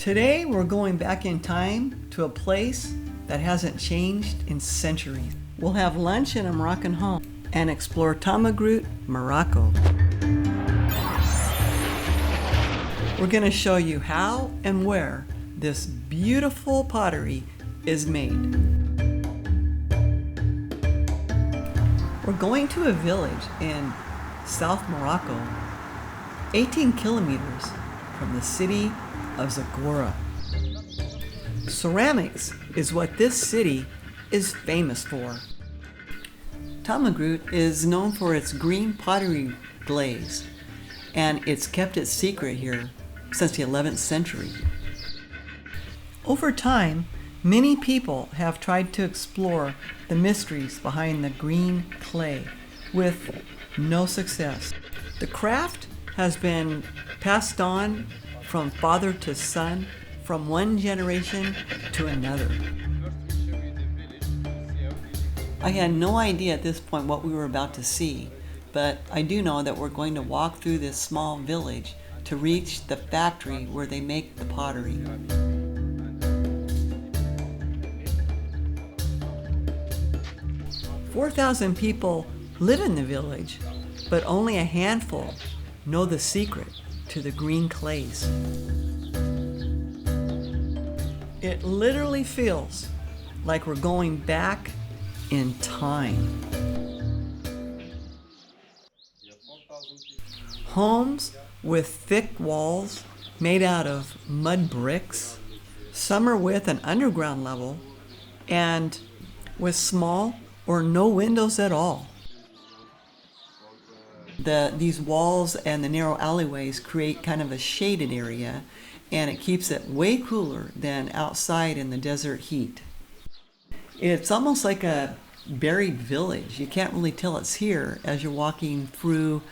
Today we're going back in time to a place that hasn't changed in centuries. We'll have lunch in a Moroccan home and explore Tamegroute, Morocco. We're going to show you how and where this beautiful pottery is made. We're going to a village in South Morocco, 18 kilometers from the city of Zagora. Ceramics is what this city is famous for. Tamegroute is known for its green pottery glaze, and it's kept its secret here since the 11th century. Over time, many people have tried to explore the mysteries behind the green clay with no success. The craft has been passed on from father to son, from one generation to another. I had no idea at this point what we were about to see, but I do know that we're going to walk through this small village to reach the factory where they make the pottery. "4,000 people live in the village, but only a handful know the secret to the green clays." It literally feels like we're going back in time. Homes with thick walls made out of mud bricks, some are with an underground level, and with small or no windows at all. These walls and the narrow alleyways create kind of a shaded area, and it keeps it way cooler than outside in the desert heat. It's almost like a buried village. You can't really tell it's here as you're walking through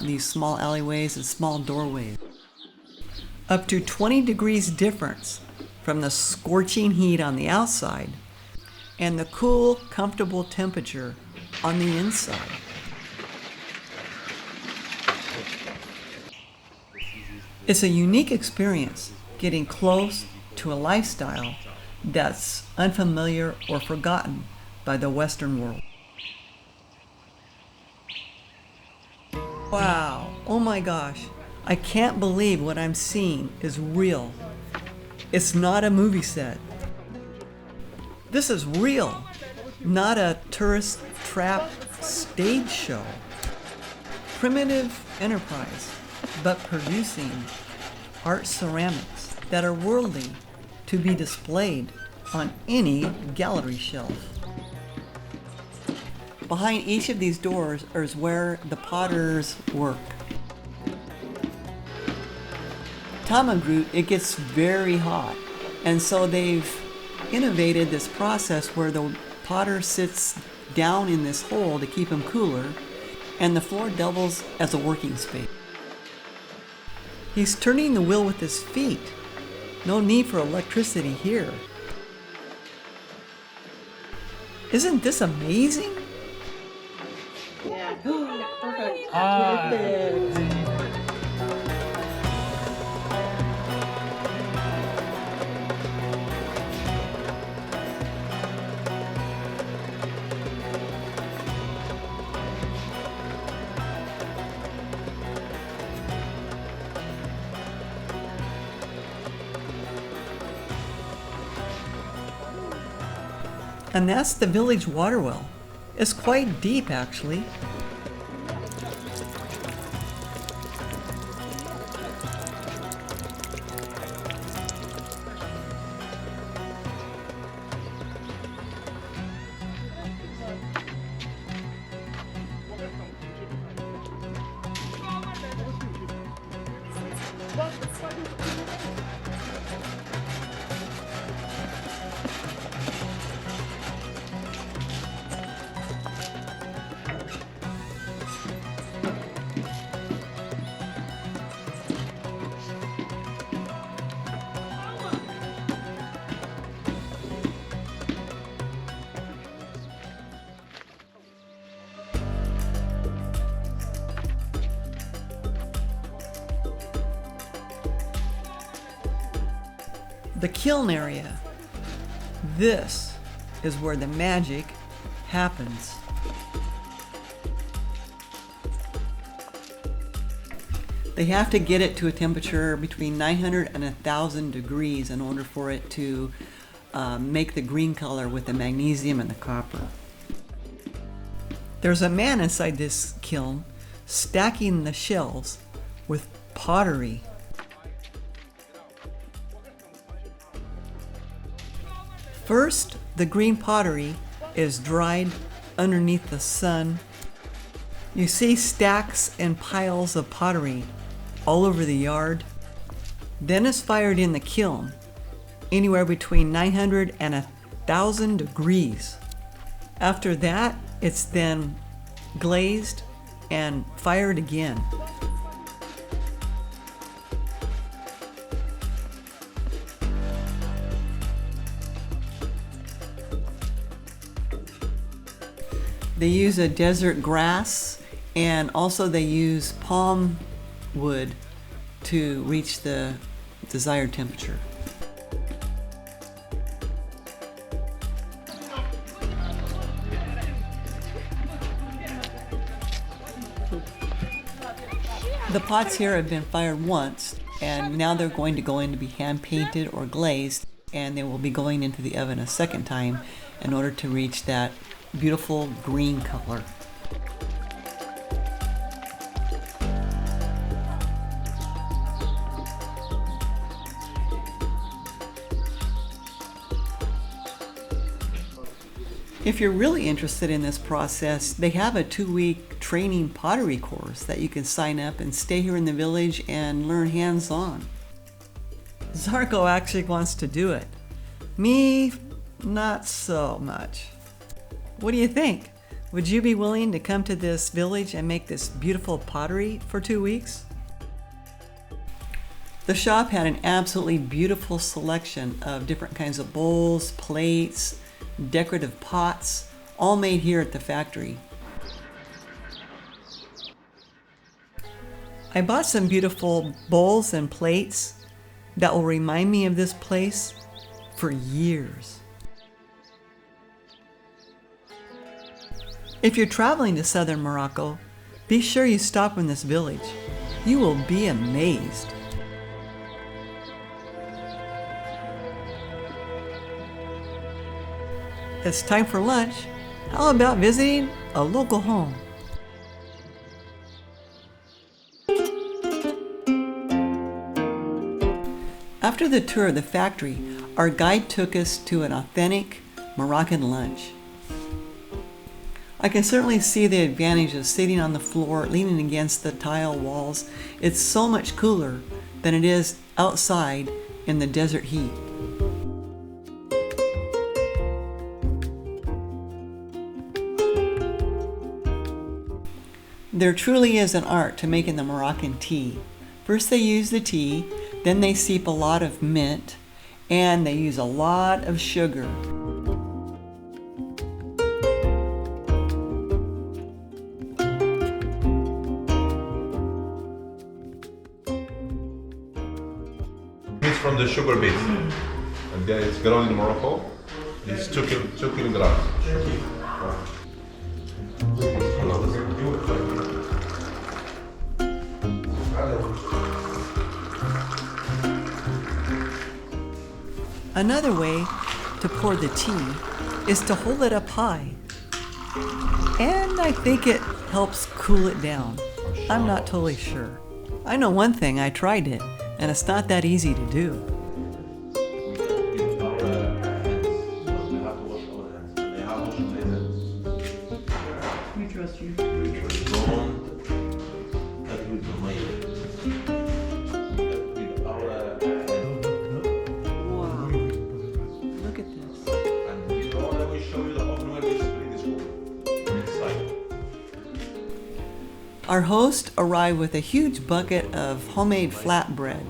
these small alleyways and small doorways. Up to 20 degrees difference from the scorching heat on the outside and the cool, comfortable temperature on the inside. It's a unique experience getting close to a lifestyle that's unfamiliar or forgotten by the Western world. Wow, oh my gosh, I can't believe what I'm seeing is real. It's not a movie set. This is real, not a tourist trap stage show. Primitive enterprise, but producing art ceramics that are worldly to be displayed on any gallery shelf. Behind each of these doors is where the potters work. Tamegroute, it gets very hot, and so they've innovated this process where the potter sits down in this hole to keep him cooler, and the floor doubles as a working space. He's turning the wheel with his feet. No need for electricity here. Isn't this amazing? Yeah. Perfect. Perfect. And that's the village water well. It's quite deep, actually. The kiln area. This is where the magic happens. They have to get it to a temperature between 900 and 1,000 degrees in order for it to make the green color with the magnesium and the copper. There's a man inside this kiln stacking the shelves with pottery. First, the green pottery is dried underneath the sun. You see stacks and piles of pottery all over the yard. Then it's fired in the kiln, anywhere between 900 and 1,000 degrees. After that, it's then glazed and fired again. They use a desert grass, and also they use palm wood to reach the desired temperature. The pots here have been fired once, and now they're going to go in to be hand painted or glazed, and they will be going into the oven a second time in order to reach that beautiful green color. If you're really interested in this process, they have a 2-week training pottery course that you can sign up and stay here in the village and learn hands-on. Zarko actually wants to do it. Me, not so much. What do you think? Would you be willing to come to this village and make this beautiful pottery for 2 weeks? The shop had an absolutely beautiful selection of different kinds of bowls, plates, decorative pots, all made here at the factory. I bought some beautiful bowls and plates that will remind me of this place for years. If you're traveling to southern Morocco, be sure you stop in this village. You will be amazed. It's time for lunch. How about visiting a local home? After the tour of the factory, our guide took us to an authentic Moroccan lunch. I can certainly see the advantage of sitting on the floor, leaning against the tile walls. It's so much cooler than it is outside in the desert heat. There truly is an art to making the Moroccan tea. First they use the tea, then they steep a lot of mint, and they use a lot of sugar. It's from the sugar beet, and then it's grown in Morocco. It's 2 kilograms. Another way to pour the tea is to hold it up high. And I think it helps cool it down. I'm not totally sure. I know one thing, I tried it, and it's not that easy to do. We trust you. Wow. Look at this. Our host arrived with a huge bucket of homemade flatbread,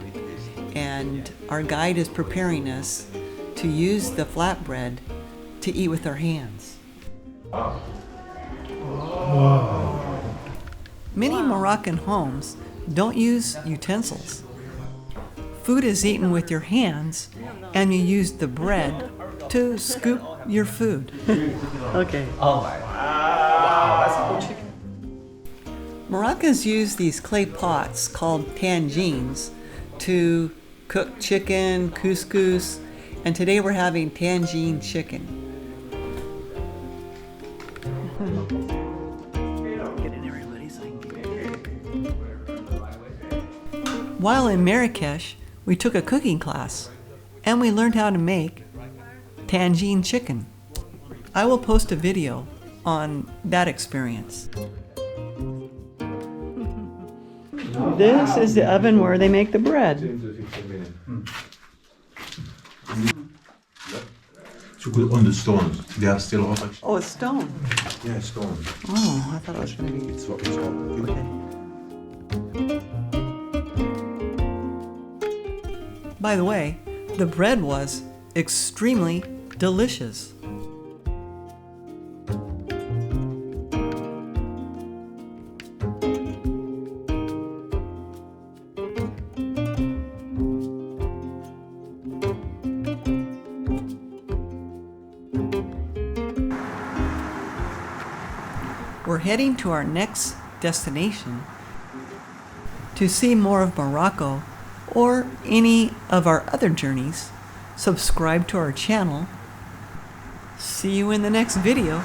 and our guide is preparing us to use the flatbread to eat with our hands. Many Moroccan homes don't use utensils. food is eaten with your hands and you use the bread to scoop your food. Okay. Oh my. Wow, that's a whole chicken. Moroccans use these clay pots called tangines to cook chicken, couscous, and today we're having tangine chicken. While in Marrakesh, we took a cooking class and we learned how to make tangine chicken. I will post a video on that experience. This is the oven where they make the bread. So good on the stones. They are still hot actually. Oh, it's stone. Yeah, stone. Oh, I thought it was going to be. It's hot. Okay. By the way, the bread was extremely delicious. We're heading to our next destination. To see more of Morocco or any of our other journeys, subscribe to our channel. See you in the next video.